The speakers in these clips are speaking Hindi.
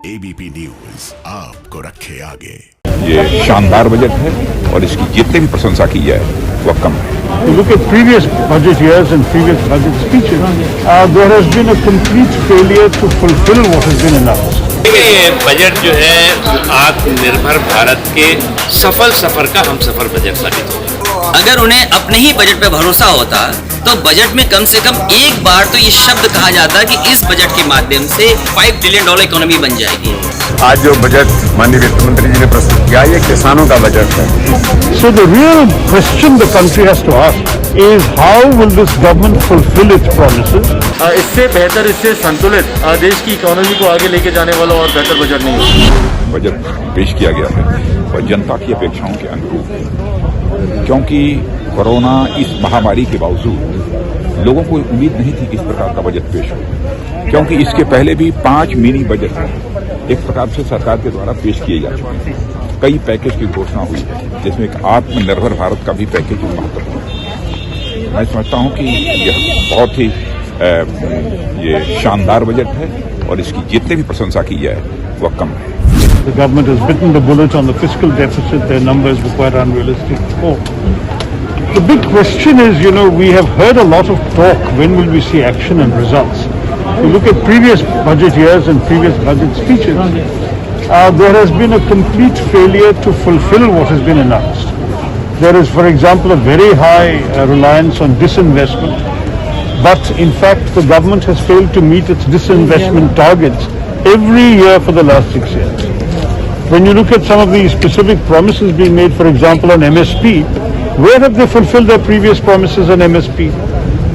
एबीपी न्यूज आपको रखे आगे। ये शानदार बजट है और इसकी जितने भी प्रशंसा की जाए वह कम है। You look at previous budget years and previous budget speeches, there has been a complete failure to fulfill what has been announced. ये बजट जो है आत्मनिर्भर भारत के सफल सफर का हम सफर बजट साबित होगा। अगर उन्हें अपने ही बजट पे भरोसा होता तो बजट में कम से कम एक बार तो ये शब्द कहा जाता कि इस बजट के माध्यम से $5 ट्रिलियन इकोनॉमी बन जाएगी। आज जो बजट माननीय वित्त मंत्री जी ने प्रस्तुत किया ये किसानों का बजट है। So the real question the country has to ask is how will this government fulfill its promises? इससे बेहतर, इससे संतुलित देश की इकोनॉमी को आगे लेके जाने वाला और बेहतर बजट नहीं होगा। बजट पेश किया गया है और जनता की अपेक्षाओं के अनुरूप है, क्योंकि कोरोना इस महामारी के बावजूद लोगों को उम्मीद नहीं थी कि इस प्रकार का बजट पेश हो, क्योंकि इसके पहले भी 5 मिनी बजट एक प्रकार से सरकार के द्वारा पेश किए जा चुके हैं। कई पैकेज की घोषणा हुई है, जिसमें एक आत्मनिर्भर भारत का भी पैकेज महत्वपूर्ण है। मैं समझता हूं कि यह बहुत ही ये शानदार बजट है और इसकी जितने भी प्रशंसा की जाए वह कम है। The government has bitten the bullet on the fiscal deficit. Their numbers were quite unrealistic. The big question is, we have heard a lot of talk. When will we see action and results? You look at previous budget years and previous budget speeches, there has been a complete failure to fulfill what has been announced. There is, for example, a very high reliance on disinvestment, but in fact the government has failed to meet its disinvestment targets every year for the last 6 years. When you look at some of the specific promises being made, for example, on MSP, where have they fulfilled their previous promises on MSP?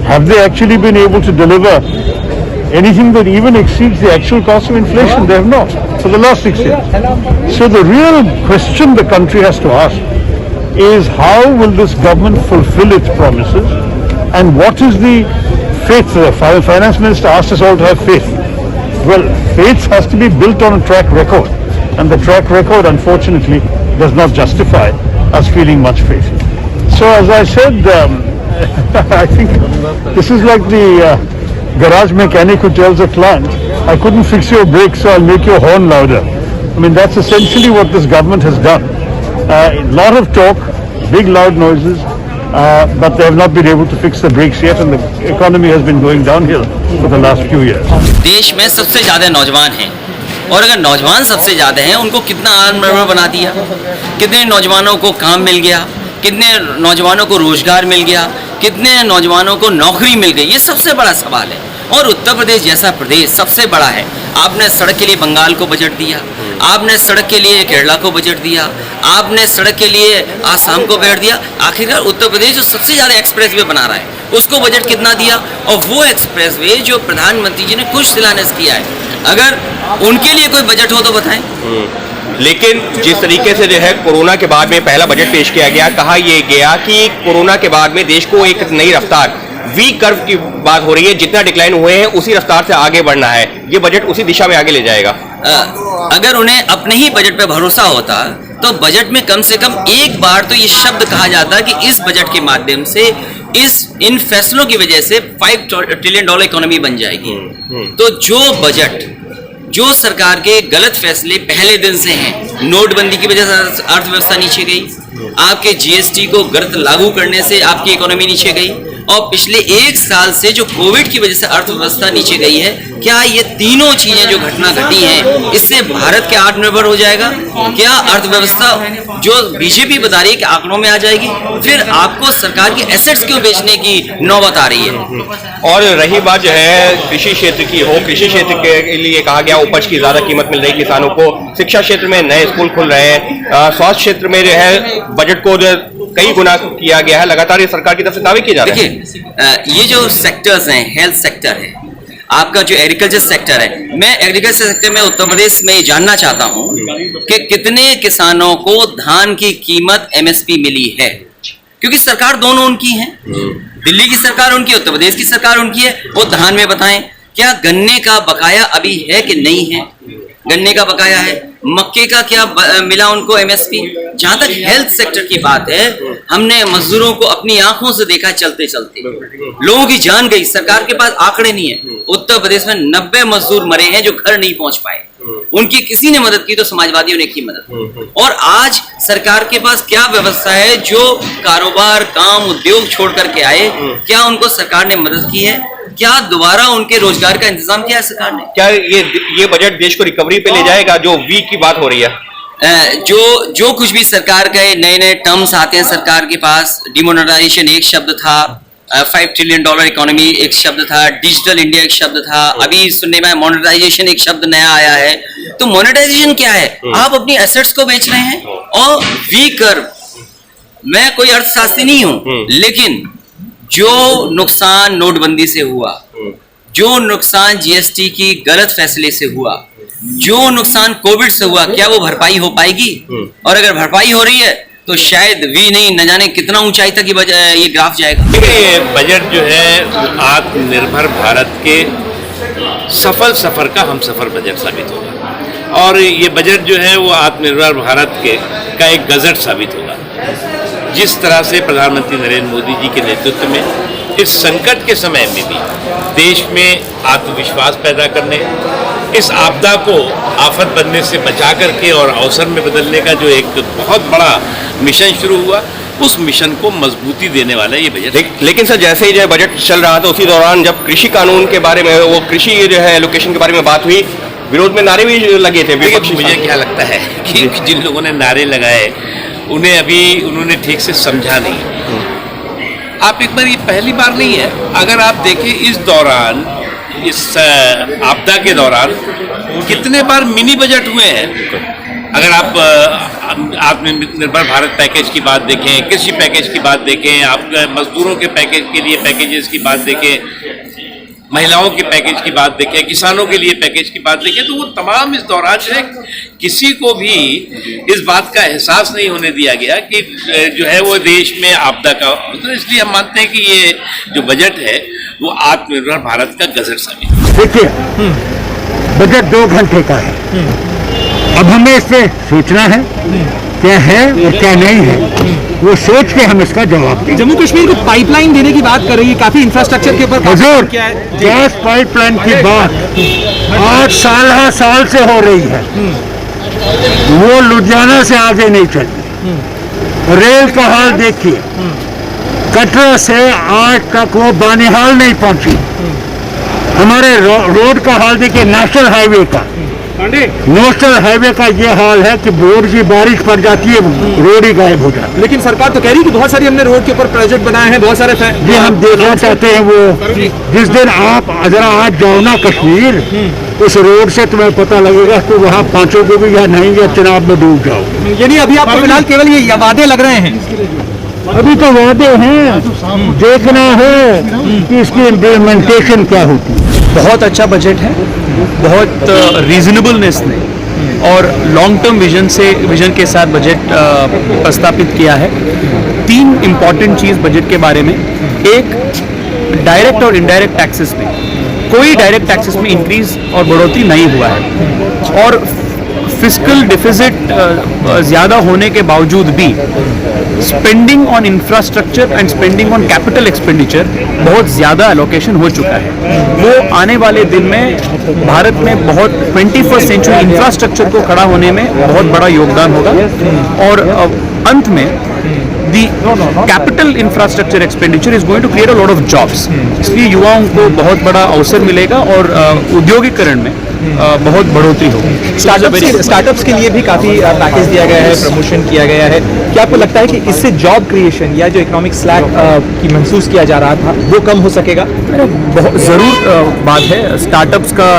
Have they actually been able to deliver anything that even exceeds the actual cost of inflation? They have not for the last 6 years. So the real question the country has to ask is how will this government fulfill its promises, and what is the faith? The finance minister asked us all to have faith. Well, faith has to be built on a track record, and the track record unfortunately does not justify us feeling much faith. So as I said, I think this is like the garage mechanic who tells a client, I couldn't fix your brakes, so I'll make your horn louder. I mean, that's essentially what this government has done. A lot of talk, big loud noises, but they have not been able to fix the brakes yet, and the economy has been going downhill for the last few years. देश में सबसे ज्यादा नौजवान हैं, और अगर नौजवान सबसे ज्यादा हैं, उनको कितना आत्मनिर्भर बना दिया, कितने नौजवानों को काम मिल गया, कितने नौजवानों को रोजगार मिल गया, कितने नौजवानों को नौकरी मिल गई, ये सबसे बड़ा सवाल है। और उत्तर प्रदेश जैसा प्रदेश सबसे बड़ा है। आपने सड़क के लिए बंगाल को बजट दिया, आपने सड़क के लिए केरला को बजट दिया, आपने सड़क के लिए आसाम को बजट दिया। आखिरकार उत्तर प्रदेश जो सबसे ज़्यादा एक्सप्रेसवे बना रहा है उसको बजट कितना दिया, और वो एक्सप्रेसवे जो प्रधानमंत्री जी ने खुद शिलान्यास किया है, अगर उनके लिए कोई बजट हो तो बताएं। लेकिन जिस तरीके से जो है कोरोना के बाद में पहला बजट पेश किया गया, कहा यह गया कि कोरोना के बाद में देश को एक नई रफ्तार, वी कर्व की बात हो रही है, जितना डिक्लाइन हुए हैं उसी रफ्तार से आगे बढ़ना है, ये बजट उसी दिशा में आगे ले जाएगा। अगर उन्हें अपने ही बजट पे भरोसा होता तो बजट में कम से कम एक बार तो ये शब्द कहा जाता कि इस बजट के माध्यम से इन फैसलों की वजह से $5 ट्रिलियन इकोनॉमी बन जाएगी। तो जो सरकार के गलत फैसले पहले दिन से हैं, नोटबंदी की वजह से अर्थव्यवस्था नीचे गई, आपके जीएसटी को गलत लागू करने से आपकी इकोनॉमी नीचे गई, और पिछले 1 साल से जो कोविड की वजह से अर्थव्यवस्था नीचे गई है, क्या ये तीनों चीजें जो घटना घटी हैं इससे भारत क्या आत्मनिर्भर हो जाएगा? क्या अर्थव्यवस्था जो बीजेपी बता रही है कि आंकड़ों में आ जाएगी? फिर आपको सरकार की एसेट्स क्यों बेचने की नौबत आ रही है? और रही बात जो है कृषि क्षेत्र की हो, कृषि क्षेत्र के लिए कहा गया उपज की ज्यादा कीमत मिल रही किसानों को, शिक्षा क्षेत्र में नए स्कूल खुल रहे हैं, स्वास्थ्य क्षेत्र में जो है बजट को कई गुना किया गया है, लगातार ये सरकार की तरफ से दावे किए जा रहे हैं। देखिए, ये जो सेक्टर्स हैं, हेल्थ सेक्टर है, आपका जो एग्रीकल्चर सेक्टर है, मैं एग्रीकल्चर सेक्टर में उत्तर प्रदेश में जानना चाहता हूं कि कितने किसानों को धान की कीमत एमएसपी मिली है, क्योंकि सरकार दोनों उनकी है, दिल्ली की सरकार उनकी, उत्तर प्रदेश की सरकार उनकी है। वो धान में बताएं, क्या गन्ने का बकाया अभी है कि नहीं है? गन्ने का बकाया है, मक्के का क्या मिला उनको एमएसपी? जहां तक हेल्थ सेक्टर की बात है, हमने मजदूरों को अपनी आंखों से देखा चलते चलते, लोगों की जान गई, सरकार के पास आंकड़े नहीं है। उत्तर प्रदेश में 90 मजदूर मरे हैं जो घर नहीं पहुंच पाए। उनकी किसी ने मदद की तो समाजवादियों ने की मदद। और आज सरकार के पास क्या व्यवस्था है? जो कारोबार, काम, उद्योग छोड़ करके आए, क्या उनको सरकार ने मदद की है? क्या दोबारा उनके रोजगार का इंतजाम किया है सरकार ने? क्या ये बजट देश को रिकवरी पे ले जाएगा, जो वीक की बात हो रही है? जो कुछ भी सरकार के नए नए टर्म्स आते हैं सरकार के पास, डिमोनेटाइजेशन एक शब्द था, $5 ट्रिलियन इकोनॉमी एक शब्द था, डिजिटल इंडिया एक शब्द था, अभी सुनने में मोनेटाइजेशन एक शब्द नया आया है। तो मोनेटाइजेशन क्या है? आप अपनी एसेट्स को बेच रहे हैं और वी कर्व। मैं कोई अर्थशास्त्री नहीं हूं, लेकिन जो नुकसान नोटबंदी से हुआ, जो नुकसान जीएसटी की गलत फैसले से हुआ, जो नुकसान कोविड से हुआ, क्या वो भरपाई हो पाएगी? और अगर भरपाई हो रही है तो शायद वी नहीं, न जाने कितना ऊंचाई तक ये ग्राफ जाएगा। ये बजट जो है आत्मनिर्भर भारत के सफल सफर का हम सफर बजट साबित होगा, और ये बजट जो है वो आत्मनिर्भर भारत का एक गजट साबित होगा। जिस तरह से प्रधानमंत्री नरेंद्र मोदी जी के नेतृत्व में इस संकट के समय में भी देश में आत्मविश्वास पैदा करने, इस आपदा को आफत बनने से बचा करके और अवसर में बदलने का जो एक बहुत बड़ा मिशन शुरू हुआ, उस मिशन को मजबूती देने वाला ये बजट। लेकिन सर, जैसे ही जो बजट चल रहा था उसी दौरान जब कृषि कानून के बारे में, वो कृषि जो है एलोकेशन के बारे में बात हुई, विरोध में नारे भी लगे थे। मुझे क्या लगता है कि जिन लोगों ने नारे लगाए उन्हें अभी उन्होंने ठीक से समझा नहीं। आप एक बार, ये पहली बार नहीं है, अगर आप देखें इस दौरान, इस आपदा के दौरान कितने बार मिनी बजट हुए हैं। अगर आप आत्मनिर्भर भारत पैकेज की बात देखें, कृषि पैकेज की बात देखें, आप मजदूरों के पैकेज के लिए पैकेजेस की बात देखें, महिलाओं के पैकेज की बात देखें, किसानों के लिए पैकेज की बात देखें, तो वो तमाम इस दौरान जो है किसी को भी इस बात का एहसास नहीं होने दिया गया कि जो है वो देश में आपदा का। तो इसलिए हम मानते हैं कि ये जो बजट है वो आत्मनिर्भर भारत का गजट साबित। देखिए, बजट 2 घंटे का है। अब हमें इससे सोचना है क्या है और क्या नहीं है, वो सोच के हम इसका जवाब दें। जम्मू कश्मीर को पाइपलाइन देने की बात कर रही है, काफी इंफ्रास्ट्रक्चर के ऊपर हुजूर, गैस पाइपलाइन की बात 8 साल से हो रही है, वो लुधियाना से आगे नहीं चली। रेल का हाल देखिए, कटरा से आज तक वो बानिहाल नहीं पहुंची। हमारे रोड का हाल देखिए, नेशनल हाईवे का, नेशनल हाईवे का ये हाल है कि रोड की बारिश पड़ जाती है, रोड ही गायब हो जाता है। लेकिन सरकार तो कह रही है कि बहुत सारी हमने रोड के ऊपर प्रोजेक्ट बनाए हैं, बहुत सारे ये हम देखना चाहते हैं। वो जिस दिन आप जरा आज जाओ ना कश्मीर, उस रोड से तुम्हें पता लगेगा कि वहाँ पहुँचोगे भी या नहीं, या चुनाव में डूब जाओ। यानी अभी आपको फिलहाल केवल ये वादे लग रहे हैं? अभी तो वादे हैं, देखना है कि इसकी इम्प्लीमेंटेशन क्या होती है। बहुत अच्छा बजट है, बहुत रीजनेबलनेस ने और लॉन्ग टर्म विजन के साथ बजट प्रस्तावित किया है। 3 इम्पॉर्टेंट चीज़ बजट के बारे में। एक, डायरेक्ट और इनडायरेक्ट टैक्सेस में कोई डायरेक्ट टैक्सेस में इंक्रीज और बढ़ोतरी नहीं हुआ है, और फिस्कल डिफिजिट ज़्यादा होने के बावजूद भी spending on infrastructure and spending on capital expenditure बहुत ज़्यादा एलोकेशन हो चुका है। वो आने वाले दिन में भारत में बहुत 21st सेंचुरी इंफ्रास्ट्रक्चर को खड़ा होने में बहुत बड़ा योगदान होगा। और अंत में the capital infrastructure expenditure is going to create a lot of jobs। इसलिए युवाओं को बहुत बड़ा अवसर मिलेगा और औद्योगिकरण में बहुत बढ़ोतरी होगी। स्टार्टअप्स के लिए भी काफी पैकेज दिया गया है, प्रमोशन किया गया है। क्या आपको लगता है कि इससे जॉब क्रिएशन या जो इकोनॉमिक स्लैक की महसूस किया जा रहा था वो कम हो सकेगा? बहुत ज़रूर बात है। स्टार्टअप्स का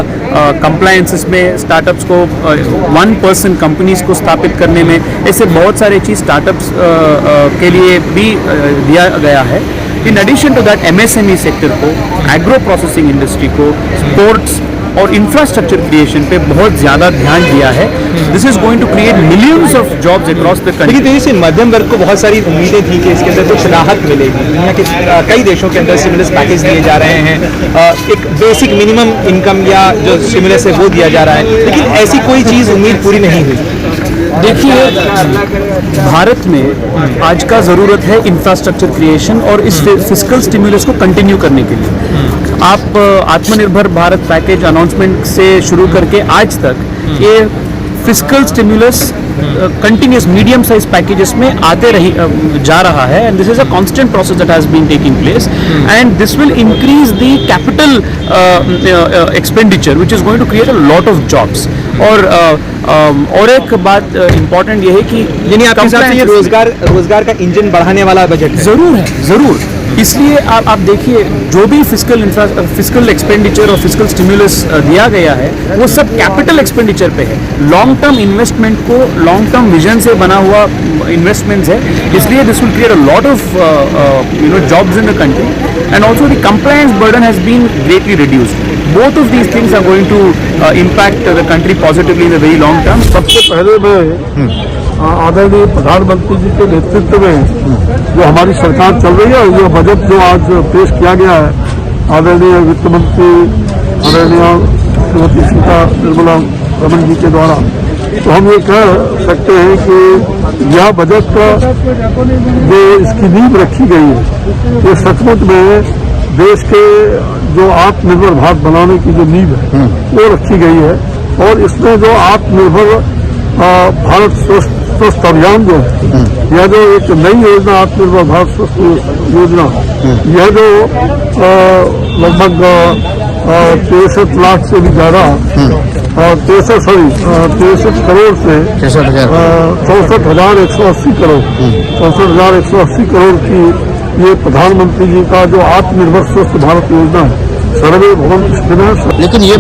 कंप्लायंसेस में, स्टार्टअप्स को 1% कंपनीज को स्थापित करने में, ऐसे बहुत सारे चीज़ स्टार्टअप्स के लिए भी दिया गया है। In addition to that MSME sector को, एग्रो प्रोसेसिंग इंडस्ट्री को, स्पोर्ट्स और इंफ्रास्ट्रक्चर क्रिएशन पे बहुत ज़्यादा ध्यान दिया है। This is going to create millions of jobs across the country. लेकिन तेजी से मध्यम वर्ग को बहुत सारी उम्मीदें थी कि इसके अंदर कुछ राहत मिलेगी। दुनिया के कई देशों के अंदर स्टिमुलस पैकेज दिए जा रहे हैं, एक बेसिक मिनिमम इनकम या जो स्टिमुलस है वो दिया जा रहा है, लेकिन ऐसी कोई चीज़ उम्मीद पूरी नहीं हुई। देखिए, भारत में आज का ज़रूरत है इंफ्रास्ट्रक्चर क्रिएशन और इस फिस्कल स्टिमुलस को कंटिन्यू करने के लिए। आप आत्मनिर्भर भारत पैकेज अनाउंसमेंट से शुरू करके आज तक ये fiscal stimulus continuous medium size packages में आते जा रहा है, and this is a constant process that has been taking place, and this will increase the capital expenditure which is going to create a lot of jobs. और एक बात इम्पोर्टेंट ये है कि यानी आपके हिसाब से ये रोजगार का इंजन बढ़ाने वाला बजट है? जरूर है, जरूर। इसलिए आप देखिए जो भी फिस्कल एक्सपेंडिचर और फिस्कल स्टिमुलस दिया गया है वो सब कैपिटल एक्सपेंडिचर पे है, लॉन्ग टर्म इन्वेस्टमेंट को, लॉन्ग टर्म विजन से बना हुआ इन्वेस्टमेंट्स है। इसलिए this will create a lot of jobs in the country, and also the compliance burden has been greatly reduced. Both of these things are going to impact the country positively in the very long term. सबसे पहले मैं आदरणीय प्रधानमंत्री जी के नेतृत्व में जो हमारी सरकार चल रही है, ये बजट जो आज पेश किया गया है आदरणीय वित्त मंत्री आदरणीय श्रीमती निर्मला रमन जी के द्वारा, तो हम ये कह सकते हैं कि यह बजट जो इसकी नींव रखी गई है, ये सचमुच में देश के जो आत्मनिर्भर भारत बनाने की जो नींव है वो रखी गई है। और इसमें जो आत्मनिर्भर भारत स्वस्थ अभियान जो है, यह जो एक नई योजना आत्मनिर्भर भारत स्वस्थ योजना, यह जो लगभग 63 लाख से भी ज्यादा 63 करोड़ से 64,180 करोड़ 64,180 करोड़ की ये प्रधानमंत्री जी का जो आत्मनिर्भर स्वस्थ भारत योजना है, सर्वे भवन। लेकिन ये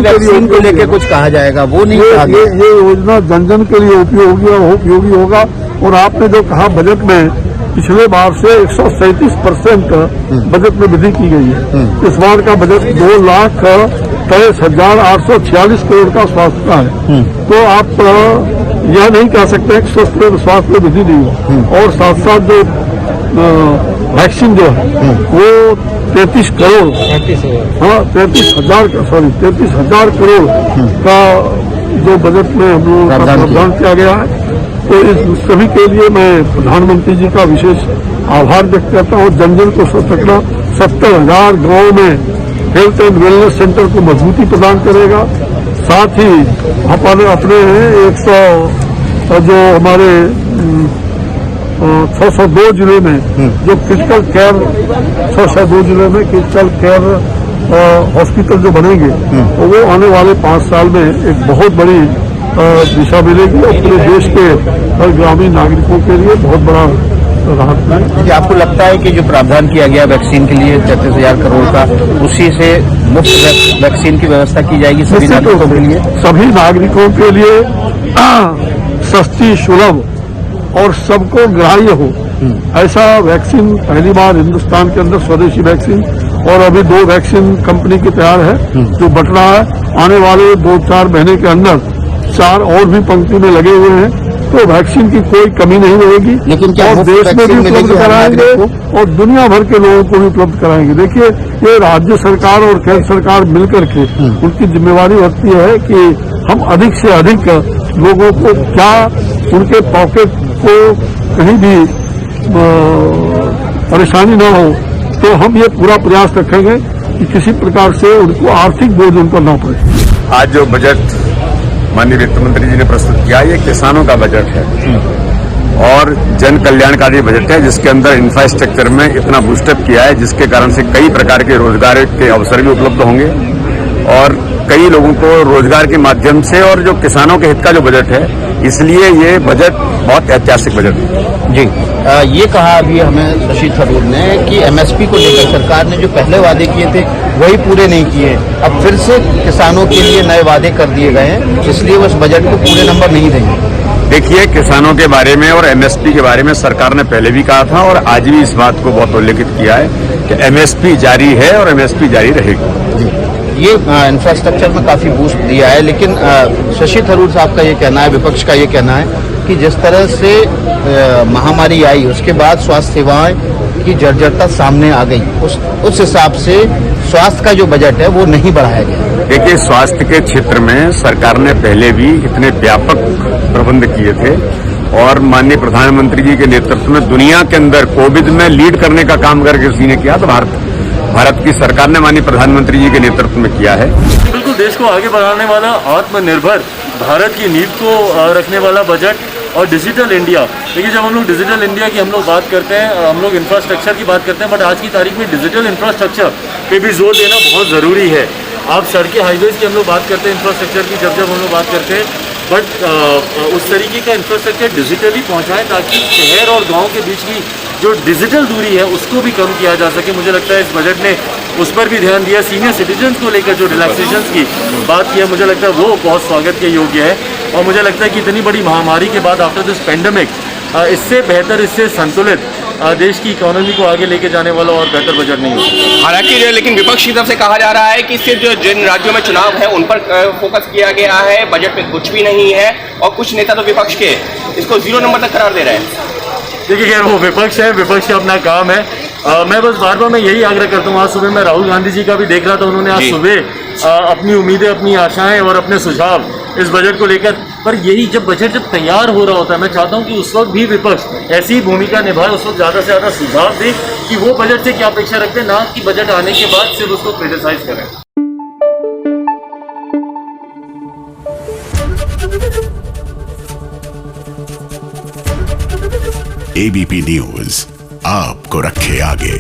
वैक्सीन को लेकर कुछ कहा जाएगा, वो नहीं कहा गया। ये योजना जन जन के लिए उपयोगी होगा। और आपने जो कहा बजट में पिछले बार से 137% बजट में वृद्धि की गई है। इस बार का बजट 2,23,846 करोड़ का स्वास्थ्य का है। तो आप यह नहीं कह सकते कि स्वास्थ्य में वृद्धि नहीं हो। और साथ साथ जो वैक्सीन जो है वो 33 करोड़ 33,000 करोड़ का जो बजट में हम लोगों का प्रावधान किया गया है। तो इस सभी के लिए मैं प्रधानमंत्री जी का विशेष आभार व्यक्त करता हूँ। जन जन को स्वस्थ रखना 70,000 गाँव में हेल्थ एंड वेलनेस सेंटर को मजबूती प्रदान करेगा। साथ ही अपने 100 जो हमारे 602 जिले में जो क्रिटिकल केयर 602 जिले में क्रिटिकल केयर हॉस्पिटल जो बनेंगे, तो वो आने वाले 5 साल में एक बहुत बड़ी दिशा मिलेगी और पूरे देश के हर ग्रामीण नागरिकों के लिए बहुत बड़ा राहत मिलेगी। आपको लगता है कि जो प्रावधान किया गया वैक्सीन के लिए 33,000 करोड़ का, उसी से मुफ्त वैक्सीन की व्यवस्था की जाएगी सभी नागरिकों के लिए? सभी नागरिकों के लिए सस्ती, सुलभ और सबको ग्राह्य हो ऐसा वैक्सीन पहली बार हिंदुस्तान के अंदर स्वदेशी वैक्सीन, और अभी 2 वैक्सीन कंपनी की तैयार है जो बट रहा है। आने वाले 2-4 महीने के अंदर 4 और भी पंक्ति में लगे हुए हैं। तो वैक्सीन की कोई कमी नहीं रहेगी। लेकिन क्या और देश में भी उपलब्ध कराएंगे और दुनिया भर के लोगों को भी उपलब्ध कराएंगे। देखिए, ये राज्य सरकार और केंद्र सरकार मिलकर के उनकी जिम्मेवारी होती है कि हम अधिक से अधिक लोगों को, क्या उनके पॉकेट को कहीं भी परेशानी न हो, तो हम ये पूरा प्रयास रखेंगे कि किसी प्रकार से उनको आर्थिक बोझ उन पर न पड़े। आज जो बजट माननीय वित्त मंत्री जी ने प्रस्तुत किया, ये किसानों का बजट है और जन कल्याणकारी बजट है, जिसके अंदर इंफ्रास्ट्रक्चर में इतना बूस्टअप किया है जिसके कारण से कई प्रकार के रोजगार के अवसर भी उपलब्ध होंगे और कई लोगों को रोजगार के माध्यम से, और जो किसानों के हित का जो बजट है, इसलिए ये बजट बहुत ऐतिहासिक बजट है। जी, ये कहा अभी हमें शशि थरूर ने कि एमएसपी को लेकर सरकार ने जो पहले वादे किए थे वही पूरे नहीं किए, अब फिर से किसानों के लिए नए वादे कर दिए गए हैं, इसलिए वो इस बजट को पूरे नंबर नहीं देंगे। देखिए, किसानों के बारे में और एमएसपी के बारे में सरकार ने पहले भी कहा था और आज भी इस बात को बहुत उल्लेखित किया है कि एमएसपी जारी है और एमएसपी जारी रहेगी। ये इंफ्रास्ट्रक्चर में काफी बूस्ट दिया है, लेकिन शशि थरूर साहब का ये कहना है, विपक्ष का ये कहना है कि जिस तरह से महामारी आई उसके बाद स्वास्थ्य सेवाएं की जर्जरता सामने आ गई, उस हिसाब से स्वास्थ्य का जो बजट है वो नहीं बढ़ाया गया। देखिए, स्वास्थ्य के क्षेत्र में सरकार ने पहले भी इतने व्यापक प्रबंध किए थे और माननीय प्रधानमंत्री जी के नेतृत्व में दुनिया के अंदर कोविड में लीड करने का काम करके किसी ने किया तो भारत की सरकार ने माननीय प्रधानमंत्री जी के नेतृत्व में किया है। बिल्कुल देश को आगे बढ़ाने वाला, आत्मनिर्भर भारत की नींव को रखने वाला बजट और डिजिटल इंडिया। देखिए, जब हम लोग डिजिटल इंडिया की हम लोग बात करते हैं, हम लोग इंफ्रास्ट्रक्चर की बात करते हैं, बट आज की तारीख में डिजिटल इंफ्रास्ट्रक्चर पे भी जोर देना बहुत ज़रूरी है। आप सड़कें, हाईवेज की हम लोग बात करते हैं इंफ्रास्ट्रक्चर की, जब हम लोग बात करते हैं, बट उस तरीके का इंफ्रास्ट्रक्चर डिजिटली पहुंचाएं ताकि शहर और गांव के बीच की जो डिजिटल दूरी है उसको भी कम किया जा सके। मुझे लगता है इस बजट ने उस पर भी ध्यान दिया। सीनियर सिटीजन्स को लेकर जो रिलैक्सेशंस की बात की है, मुझे लगता है वो बहुत स्वागत के योग्य है। और मुझे लगता है कि इतनी बड़ी महामारी के बाद आफ्टर दिस पेंडेमिक इससे बेहतर, इससे संतुलित देश की इकोनॉमी को आगे लेके जाने वाला और बेहतर बजट नहीं होगा। हालांकि जो लेकिन विपक्ष की तरफ से कहा जा रहा है कि सिर्फ जो जिन राज्यों में चुनाव है उन पर फोकस किया गया है, बजट में कुछ भी नहीं है, और कुछ नेता तो विपक्ष के इसको 0 नंबर तक करार दे रहे हैं। देखिए, खैर वो विपक्ष है, विपक्ष का अपना काम है। मैं बस बार बार मैं यही आग्रह करता हूँ। आज सुबह मैं राहुल गांधी जी का भी देख रहा था, उन्होंने आज सुबह अपनी उम्मीदें, अपनी आशाएं और अपने सुझाव इस बजट को लेकर, पर यही जब बजट तैयार हो रहा होता है, मैं चाहता हूँ कि उस वक्त भी विपक्ष ऐसी भूमिका निभाए, उस वक्त ज़्यादा से ज़्यादा सुझाव दे कि वो बजट से क्या अपेक्षा रखते हैं, ना कि बजट आने के बाद सिर्फ उसको क्रिटिसाइज करें। एबीपी न्यूज आपको रखे आगे।